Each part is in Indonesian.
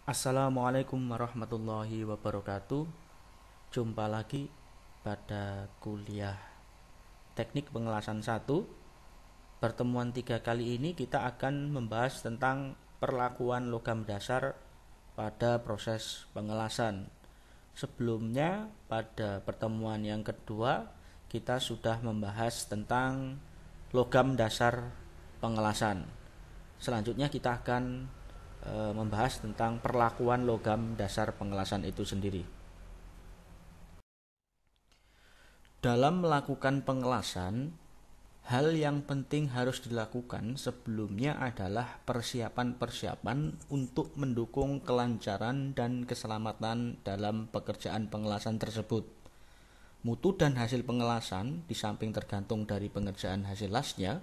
Assalamualaikum warahmatullahi wabarakatuh. Jumpa lagi pada kuliah Teknik Pengelasan 1. Pertemuan 3 kali ini kita akan membahas tentang perlakuan logam dasar pada proses pengelasan. Sebelumnya pada pertemuan yang kedua kita sudah membahas tentang logam dasar pengelasan. Selanjutnya kita akan membahas tentang perlakuan logam dasar pengelasan itu sendiri. Dalam melakukan pengelasan, hal yang penting harus dilakukan sebelumnya adalah persiapan-persiapan untuk mendukung kelancaran dan keselamatan dalam pekerjaan pengelasan tersebut. Mutu dan hasil pengelasan, di samping tergantung dari pengerjaan hasil lasnya,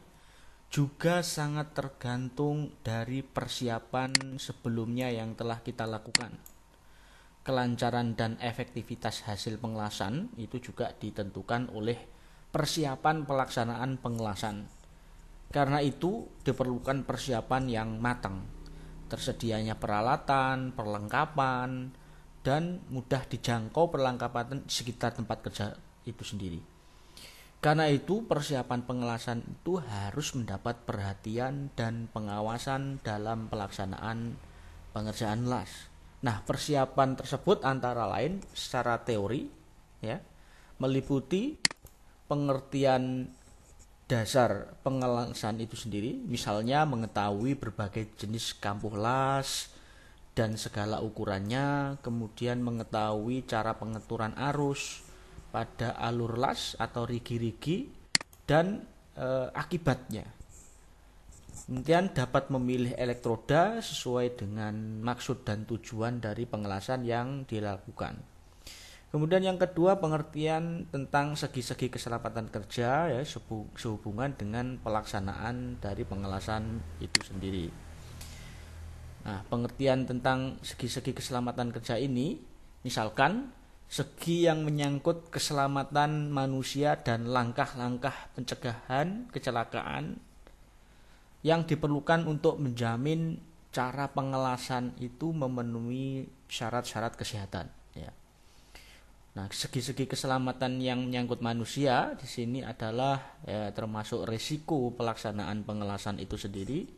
juga sangat tergantung dari persiapan sebelumnya yang telah kita lakukan. Kelancaran dan efektivitas hasil pengelasan itu juga ditentukan oleh persiapan pelaksanaan pengelasan. Karena itu diperlukan persiapan yang matang, tersedianya peralatan, perlengkapan, dan mudah dijangkau perlengkapan sekitar tempat kerja itu sendiri. Karena itu persiapan pengelasan itu harus mendapat perhatian dan pengawasan dalam pelaksanaan pengerjaan las. Nah, persiapan tersebut antara lain secara teori ya, meliputi pengertian dasar pengelasan itu sendiri, misalnya mengetahui berbagai jenis kampuh las dan segala ukurannya, kemudian mengetahui cara pengaturan arus pada alur las atau rigi-rigi dan akibatnya. Kemudian dapat memilih elektroda sesuai dengan maksud dan tujuan dari pengelasan yang dilakukan. Kemudian yang kedua, pengertian tentang segi-segi keselamatan kerja ya, sehubungan dengan pelaksanaan dari pengelasan itu sendiri. Nah, pengertian tentang segi-segi keselamatan kerja ini, misalkan segi yang menyangkut keselamatan manusia dan langkah-langkah pencegahan kecelakaan yang diperlukan untuk menjamin cara pengelasan itu memenuhi syarat-syarat kesehatan ya. Nah, segi-segi keselamatan yang menyangkut manusia di sini adalah ya, termasuk risiko pelaksanaan pengelasan itu sendiri,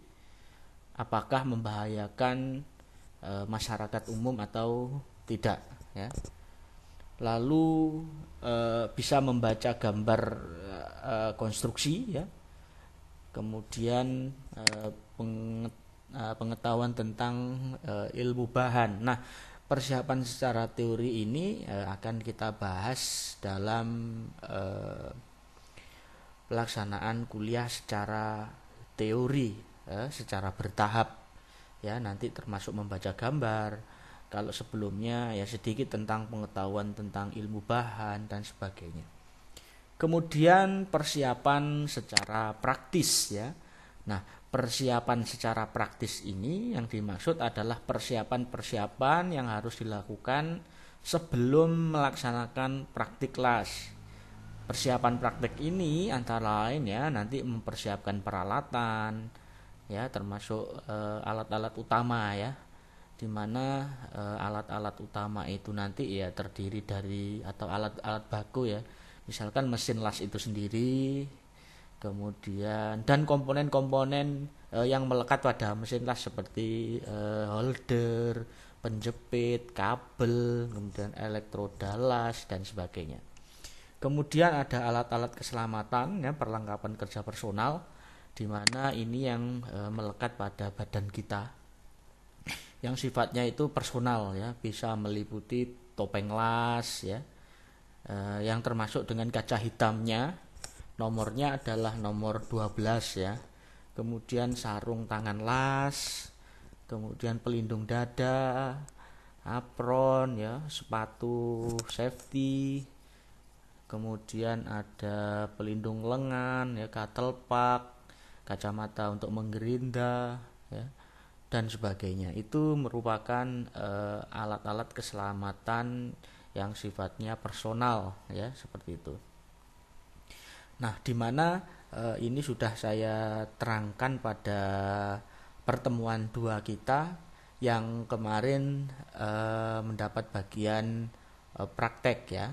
apakah membahayakan masyarakat umum atau tidak ya. Lalu bisa membaca gambar konstruksi ya, kemudian pengetahuan tentang ilmu bahan. Nah, persiapan secara teori ini akan kita bahas dalam pelaksanaan kuliah secara teori secara bertahap ya, nanti termasuk membaca gambar. Kalau sebelumnya ya sedikit tentang pengetahuan tentang ilmu bahan dan sebagainya. Kemudian persiapan secara praktis ya. Nah, persiapan secara praktis ini yang dimaksud adalah persiapan-persiapan yang harus dilakukan sebelum melaksanakan praktik las. Persiapan praktik ini antara lain ya nanti mempersiapkan peralatan ya, termasuk alat-alat utama ya, dimana alat-alat utama itu nanti ya terdiri dari atau alat-alat baku ya, misalkan mesin las itu sendiri, kemudian dan komponen-komponen yang melekat pada mesin las seperti holder, penjepit, kabel, kemudian elektroda las dan sebagainya. Kemudian ada alat-alat keselamatan ya, perlengkapan kerja personal, di mana ini yang melekat pada badan kita, yang sifatnya itu personal ya, bisa meliputi topeng las ya, yang termasuk dengan kaca hitamnya, nomornya adalah nomor 12 ya. Kemudian sarung tangan las, kemudian pelindung dada, apron ya, sepatu safety, kemudian ada pelindung lengan ya, katelpak, kacamata untuk menggerinda ya, dan sebagainya. Itu merupakan alat-alat keselamatan yang sifatnya personal ya, seperti itu. Nah, di mana ini sudah saya terangkan pada pertemuan 2 kita yang kemarin mendapat bagian praktek ya.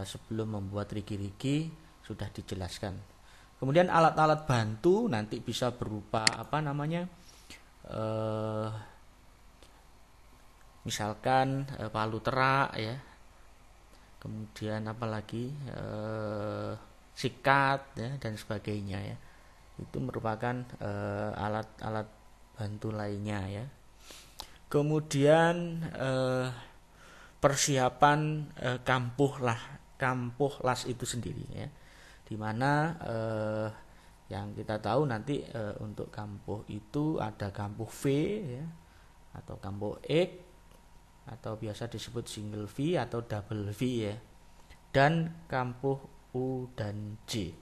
Sebelum membuat rigi-rigi sudah dijelaskan. Kemudian alat-alat bantu nanti bisa berupa misalkan palu terak ya. Kemudian apalagi sikat ya dan sebagainya ya. Itu merupakan alat-alat bantu lainnya ya. Kemudian persiapan kampuh las itu sendiri ya, dimana yang kita tahu nanti untuk kampuh itu ada kampuh V ya, atau kampuh X, atau biasa disebut single V atau double V ya, dan kampuh U dan J.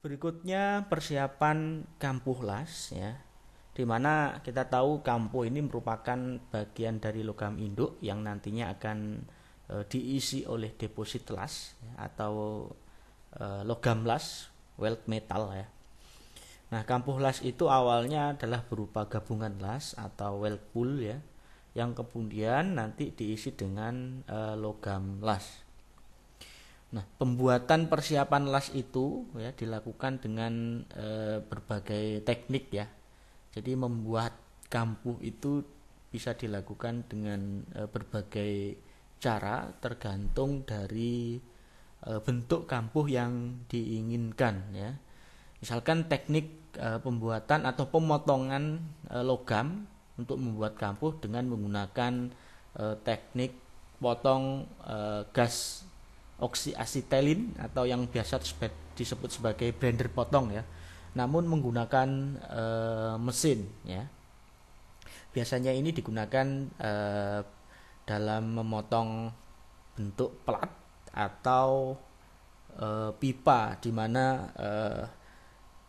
Berikutnya persiapan kampuh las ya, di mana kita tahu kampuh ini merupakan bagian dari logam induk yang nantinya akan diisi oleh deposit las ya, atau logam las, weld metal ya. Nah, kampuh las itu awalnya adalah berupa gabungan las atau weld pool ya, yang kemudian nanti diisi dengan logam las. Nah, pembuatan persiapan las itu ya dilakukan dengan berbagai teknik ya. Jadi membuat kampuh itu bisa dilakukan dengan berbagai cara tergantung dari bentuk kampuh yang diinginkan ya. Misalkan teknik pembuatan atau pemotongan logam untuk membuat kampuh dengan menggunakan teknik potong gas oksiasetilin atau yang biasa disebut sebagai blender potong ya. Namun menggunakan mesin ya. Biasanya ini digunakan dalam memotong bentuk plat atau pipa, di mana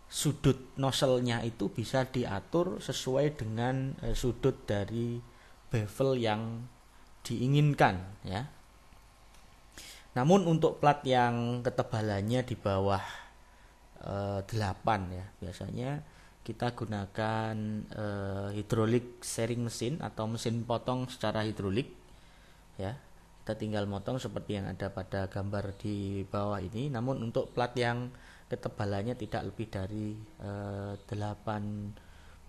sudut nozzle-nya itu bisa diatur sesuai dengan sudut dari bevel yang diinginkan ya. Namun untuk plat yang ketebalannya di bawah 8 ya, biasanya kita gunakan hidrolik shearing mesin atau mesin potong secara hidrolik ya. Kita tinggal motong seperti yang ada pada gambar di bawah ini. Namun untuk plat yang ketebalannya tidak lebih dari 8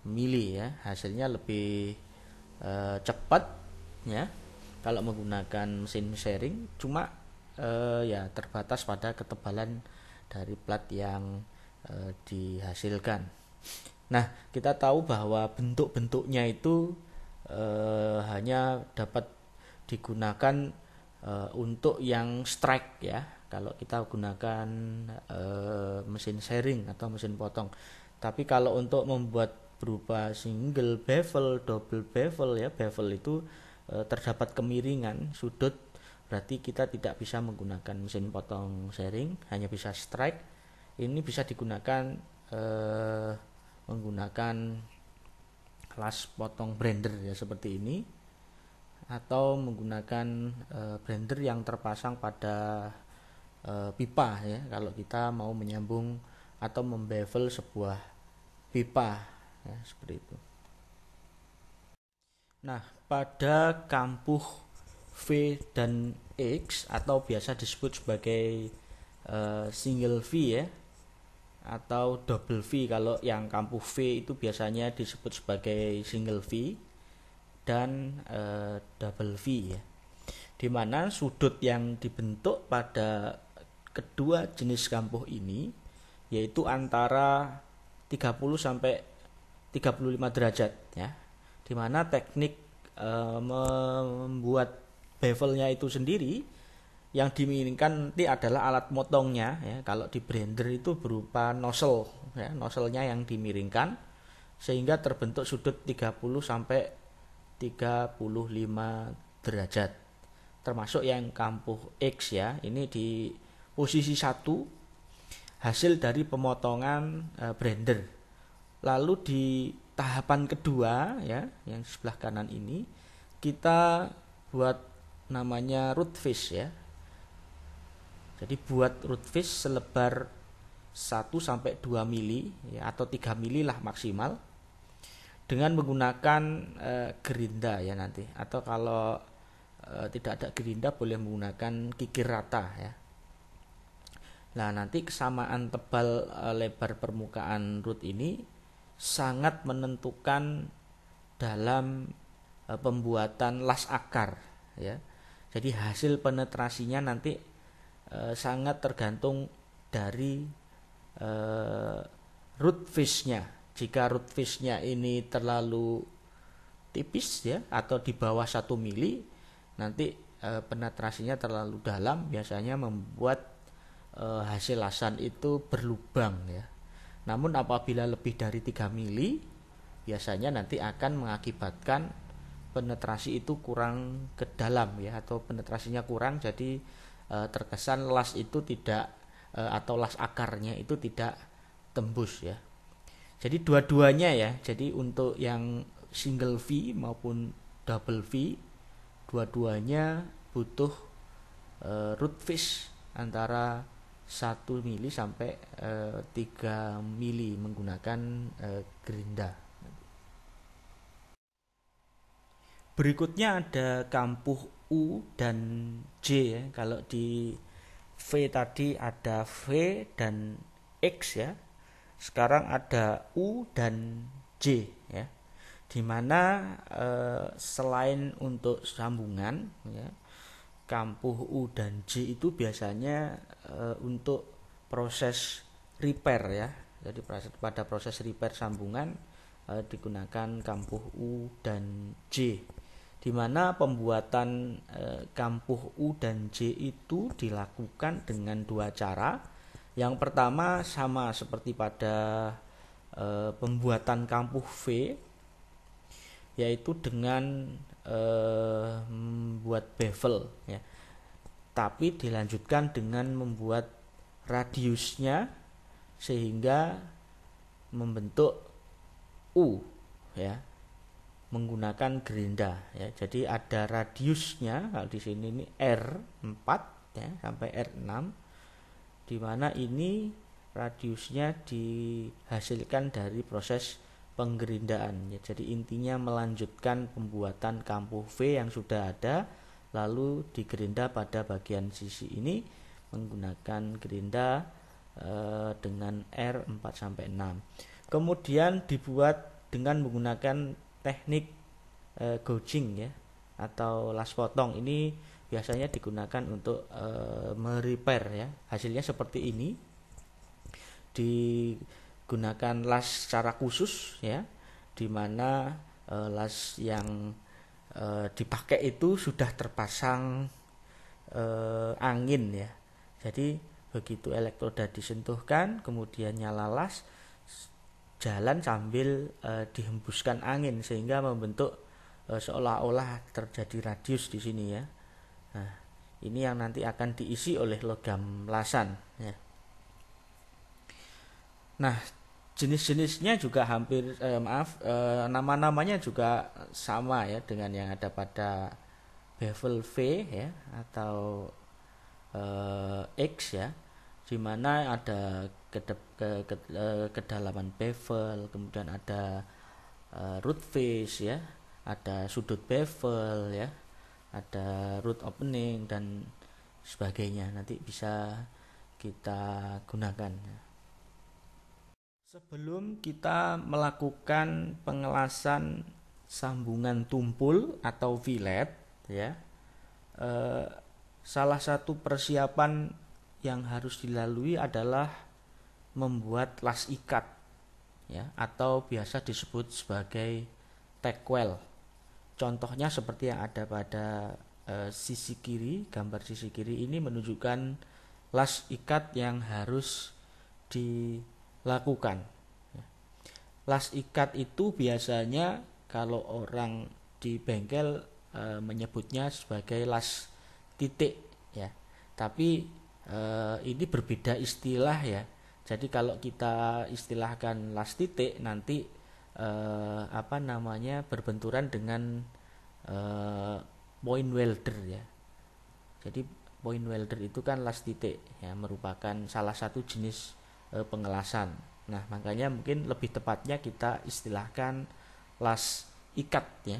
mili ya, hasilnya lebih cepat ya kalau menggunakan mesin shearing. Cuma ya terbatas pada ketebalan dari plat yang dihasilkan. Nah, kita tahu bahwa bentuk-bentuknya itu hanya dapat digunakan untuk yang strike ya. Kalau kita gunakan mesin shearing atau mesin potong. Tapi kalau untuk membuat berupa single bevel, double bevel ya, bevel itu terdapat kemiringan sudut, berarti kita tidak bisa menggunakan mesin potong shearing, hanya bisa strike. Ini bisa digunakan menggunakan las potong blender ya, seperti ini, atau menggunakan blender yang terpasang pada pipa ya, kalau kita mau menyambung atau membevel sebuah pipa ya, seperti itu. Nah, pada kampuh V dan X atau biasa disebut sebagai single V ya, atau double V. Kalau yang kampuh V itu biasanya disebut sebagai single V dan double V ya, dimana sudut yang dibentuk pada kedua jenis kampuh ini yaitu antara 30 sampai 35 derajat ya, dimana teknik membuat bevelnya itu sendiri yang diinginkan nanti adalah alat motongnya ya. Kalau di blender itu berupa nozzle ya, nozzle-nya yang dimiringkan sehingga terbentuk sudut 30 sampai 35 derajat. Termasuk yang kampuh X ya, ini di posisi 1 hasil dari pemotongan blender. Lalu di tahapan kedua ya, yang sebelah kanan ini kita buat namanya root fish ya. Jadi buat root fish selebar 1 sampai 2 mili ya, atau 3 mili lah maksimal. dengan menggunakan gerinda ya nanti, atau kalau tidak ada gerinda boleh menggunakan kikir rata ya. Nah, nanti kesamaan tebal lebar permukaan root ini sangat menentukan dalam pembuatan las akar ya. Jadi hasil penetrasinya nanti sangat tergantung dari root fish-nya. Jika root fish-nya ini terlalu tipis ya, atau di bawah 1 mili, nanti penetrasinya terlalu dalam, biasanya membuat hasil lasan itu berlubang ya. Namun apabila lebih dari 3 mili, biasanya nanti akan mengakibatkan penetrasi itu kurang ke dalam ya, atau penetrasinya kurang, jadi terkesan las itu tidak atau las akarnya itu tidak tembus ya. Jadi dua-duanya ya. Jadi untuk yang single V maupun double V, dua-duanya butuh root fish antara 1 mili sampai 3 mili menggunakan gerinda. Berikutnya ada kampuh U dan J ya. Kalau di V tadi ada V dan X ya. Sekarang ada U dan J ya. Dimana selain untuk sambungan ya, kampuh U dan J itu biasanya untuk proses repair ya. Jadi pada proses repair sambungan digunakan kampuh U dan J, di mana pembuatan kampuh U dan J itu dilakukan dengan 2 cara. Yang pertama sama seperti pada pembuatan kampuh V, yaitu dengan membuat bevel ya. Tapi dilanjutkan dengan membuat radiusnya sehingga membentuk U ya, menggunakan gerinda ya. Jadi ada radiusnya, kalau di sini ini R4 ya sampai R6, di mana ini radiusnya dihasilkan dari proses penggerindaan ya. Jadi intinya melanjutkan pembuatan kampuh V yang sudah ada, lalu digerinda pada bagian sisi ini menggunakan gerinda dengan R4 sampai 6. Kemudian dibuat dengan menggunakan teknik gouging ya, atau las potong. Ini biasanya digunakan untuk merepair ya. Hasilnya seperti ini. Digunakan las secara khusus ya, di mana las yang dipakai itu sudah terpasang angin ya. Jadi begitu elektroda disentuhkan, kemudian nyala las, jalan sambil dihembuskan angin sehingga membentuk seolah-olah terjadi radius di sini ya. Nah, ini yang nanti akan diisi oleh logam lasan ya. Nah, jenis-jenisnya juga hampir nama-namanya juga sama ya dengan yang ada pada bevel V ya, atau X ya, di mana ada kedalaman bevel, kemudian ada root face ya, ada sudut bevel ya, ada root opening dan sebagainya, nanti bisa kita gunakan. Sebelum kita melakukan pengelasan sambungan tumpul atau fillet ya, salah satu persiapan yang harus dilalui adalah membuat las ikat ya, atau biasa disebut sebagai tack well. Contohnya seperti yang ada pada sisi kiri, gambar sisi kiri ini menunjukkan las ikat yang harus dilakukan. Las ikat itu biasanya kalau orang di bengkel menyebutnya sebagai las titik ya, tapi ini berbeda istilah ya. Jadi kalau kita istilahkan las titik, nanti berbenturan dengan point welder ya. Jadi point welder itu kan las titik ya, merupakan salah satu jenis pengelasan. Nah, makanya mungkin lebih tepatnya kita istilahkan las ikat ya.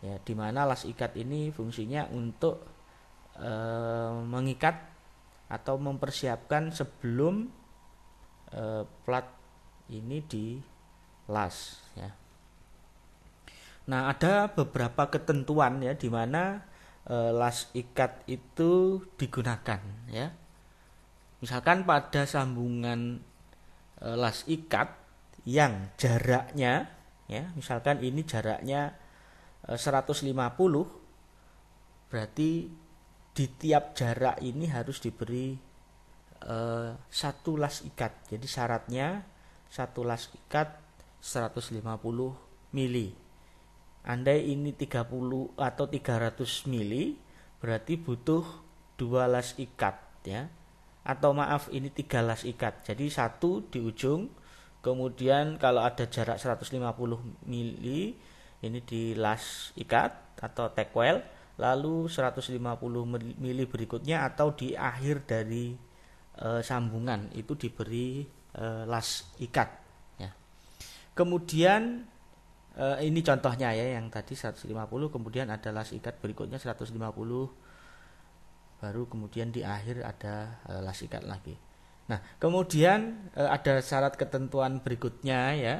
Ya, di mana las ikat ini fungsinya untuk mengikat atau mempersiapkan sebelum plat ini dilas ya. Nah, ada beberapa ketentuan ya di mana las ikat itu digunakan ya. Misalkan pada sambungan las ikat yang jaraknya ya, misalkan ini jaraknya 150, berarti di tiap jarak ini harus diberi satu las ikat. Jadi syaratnya satu las ikat 150 mili. Andai ini 30 atau 300 mili, berarti butuh 2 las ikat ya. Atau maaf, ini 3 las ikat. Jadi satu di ujung, kemudian kalau ada jarak 150 mili, ini di las ikat atau tack well, lalu 150 mili berikutnya atau di akhir dari sambungan itu diberi las ikat ya. Kemudian ini contohnya ya, yang tadi 150, kemudian ada las ikat berikutnya 150, baru kemudian di akhir ada las ikat lagi. Nah, kemudian ada syarat ketentuan berikutnya ya.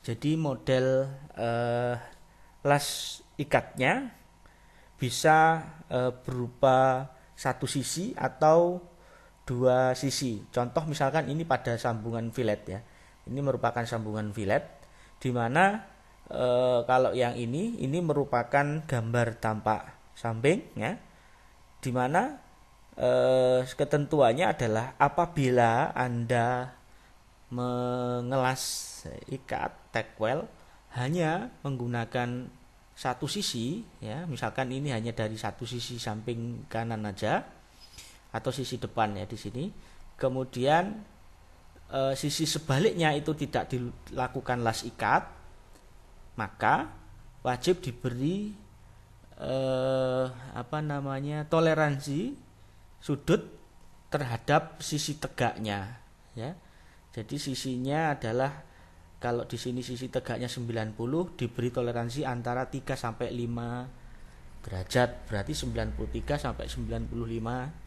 Jadi model las ikatnya bisa berupa satu sisi atau dua sisi. Contoh misalkan ini pada sambungan fillet ya. Ini merupakan sambungan fillet, di mana kalau yang ini merupakan gambar tampak samping ya. Di mana ketentuannya adalah apabila Anda mengelas ikat tack well hanya menggunakan satu sisi ya, misalkan ini hanya dari satu sisi samping kanan aja atau sisi depan ya di sini, kemudian sisi sebaliknya itu tidak dilakukan las ikat, maka wajib diberi toleransi sudut terhadap sisi tegaknya ya. Jadi sisinya adalah, kalau di sini sisi tegaknya 90, diberi toleransi antara 3 sampai 5 derajat, berarti 93 sampai 95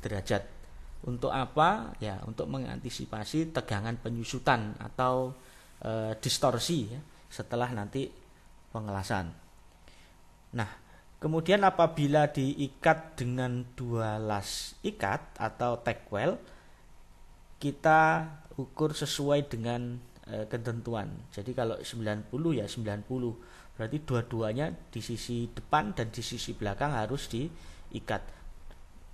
derajat. Untuk apa? Ya, untuk mengantisipasi tegangan penyusutan atau distorsi ya, setelah nanti pengelasan. Nah, kemudian apabila diikat dengan 2 las ikat atau tack well, kita ukur sesuai dengan ketentuan. Jadi kalau 90 ya 90, berarti dua-duanya di sisi depan dan di sisi belakang harus diikat.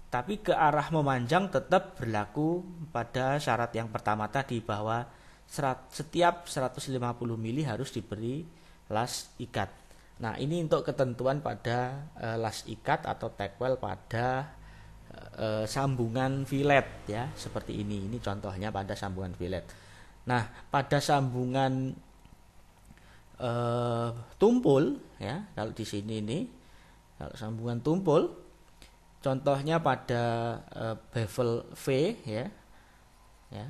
Tapi ke arah memanjang tetap berlaku pada syarat yang pertama tadi, bahwa setiap 150 mili harus diberi las ikat. Nah, ini untuk ketentuan pada las ikat atau tack well pada sambungan fillet ya, seperti ini. Ini contohnya pada sambungan fillet. Nah, pada sambungan tumpul ya, kalau di sini ini, kalau sambungan tumpul, contohnya pada bevel V ya.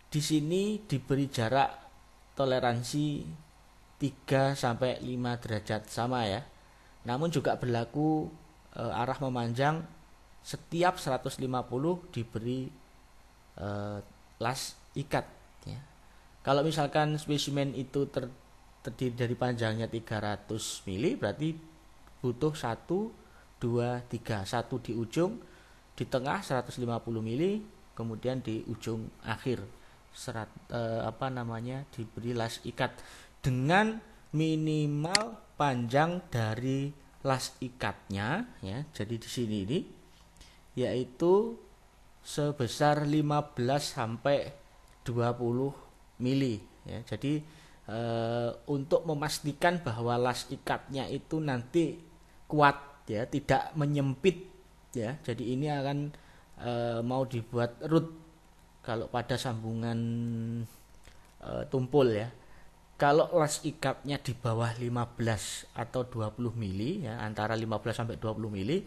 Di sini diberi jarak toleransi 3 sampai 5 derajat sama ya. Namun juga berlaku arah memanjang, setiap 150 diberi las ikat ya. Kalau misalkan spesimen itu terdiri dari panjangnya 300 mili, berarti butuh 1, 2, 3, 1 di ujung, di tengah 150 mili, kemudian di ujung akhir diberi las ikat dengan minimal panjang dari las ikatnya ya. Jadi di sini ini yaitu sebesar 15 sampai 20 mili ya. Jadi untuk memastikan bahwa las ikatnya itu nanti kuat ya, tidak menyempit ya. Jadi ini akan mau dibuat root kalau pada sambungan tumpul ya. Kalau las ikatnya di bawah 15 atau 20 mili ya, antara 15 sampai 20 mili,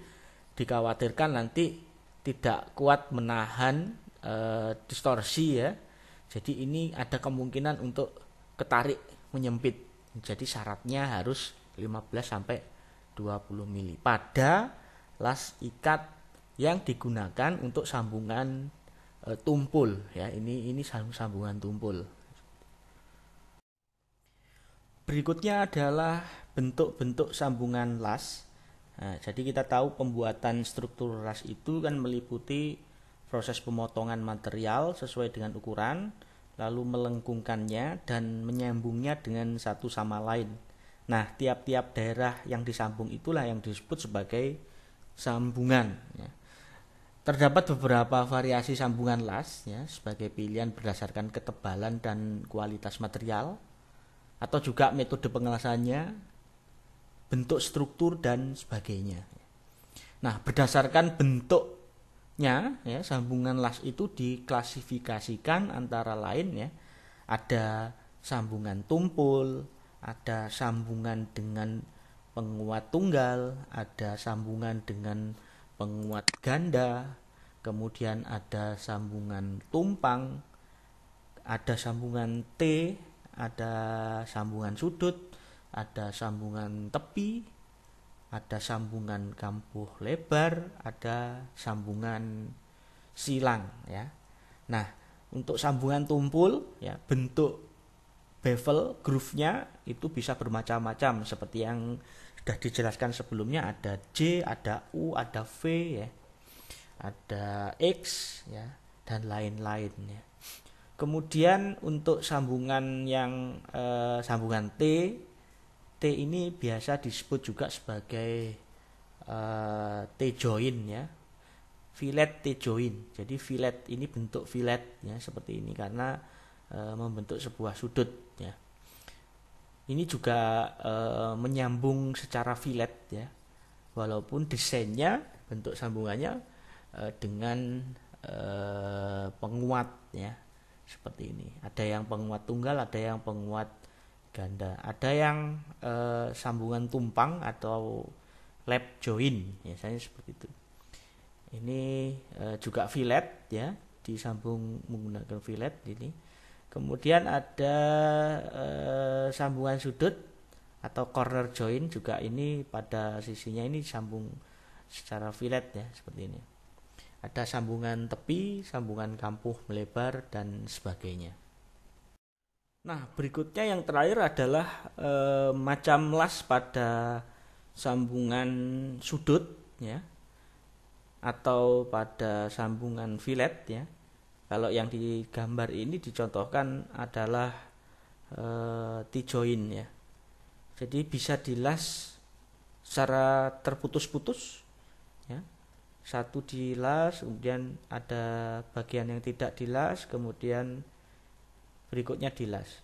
dikhawatirkan nanti tidak kuat menahan distorsi ya. Jadi ini ada kemungkinan untuk ketarik, menyempit Jadi syaratnya harus 15 sampai 20 mili pada las ikat yang digunakan untuk sambungan tumpul ya. Ini sambungan tumpul. Berikutnya adalah bentuk-bentuk sambungan las. Nah, jadi kita tahu pembuatan struktur las itu kan meliputi proses pemotongan material sesuai dengan ukuran, lalu melengkungkannya dan menyambungnya dengan satu sama lain. Nah, tiap-tiap daerah yang disambung itulah yang disebut sebagai sambungan. Ya. Terdapat beberapa variasi sambungan las ya, sebagai pilihan berdasarkan ketebalan dan kualitas material, atau juga metode pengelasannya, bentuk struktur dan sebagainya. Nah, berdasarkan bentuknya ya, sambungan las itu diklasifikasikan antara lain ya, ada sambungan tumpul, ada sambungan dengan penguat tunggal, ada sambungan dengan penguat ganda, kemudian ada sambungan tumpang, ada sambungan T, ada sambungan sudut, ada sambungan tepi, ada sambungan kampuh lebar, ada sambungan silang ya. Nah, untuk sambungan tumpul ya, bentuk bevel groove-nya itu bisa bermacam-macam seperti yang sudah dijelaskan sebelumnya, ada J, ada U, ada V ya. Ada X ya dan lain-lain ya. Kemudian untuk sambungan yang sambungan T ini biasa disebut juga sebagai T-join ya, fillet T-join. Jadi fillet ini bentuk fillet ya seperti ini karena membentuk sebuah sudut ya. Ini juga menyambung secara fillet ya, walaupun desainnya bentuk sambungannya dengan penguat ya. Seperti ini. Ada yang penguat tunggal, ada yang penguat ganda, ada yang sambungan tumpang atau lap join, biasanya seperti itu. Ini juga fillet ya, disambung menggunakan fillet ini. Kemudian ada sambungan sudut atau corner join juga, ini pada sisinya ini sambung secara fillet ya, seperti ini. Ada sambungan tepi, sambungan kampuh melebar dan sebagainya. Nah, berikutnya yang terakhir adalah macam las pada sambungan sudut ya, atau pada sambungan fillet ya. Kalau yang di gambar ini dicontohkan adalah T-join ya. Jadi bisa dilas secara terputus-putus ya. Satu dilas, kemudian ada bagian yang tidak dilas, kemudian berikutnya dilas.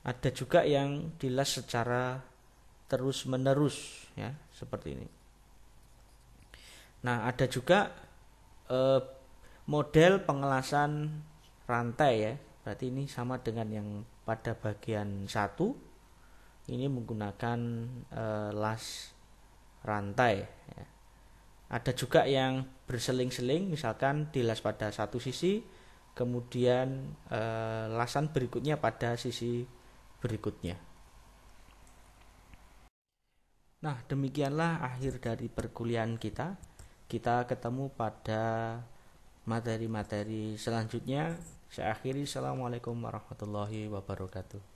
Ada juga yang dilas secara terus menerus ya, seperti ini. Nah, ada juga model pengelasan rantai ya. Berarti ini sama dengan yang pada bagian 1. Ini menggunakan las rantai ya. Ada juga yang berseling-seling, misalkan dilas pada satu sisi, kemudian lasan berikutnya pada sisi berikutnya. Nah, demikianlah akhir dari perkuliahan kita. Kita ketemu pada materi-materi selanjutnya. Saya akhiri. Assalamualaikum warahmatullahi wabarakatuh.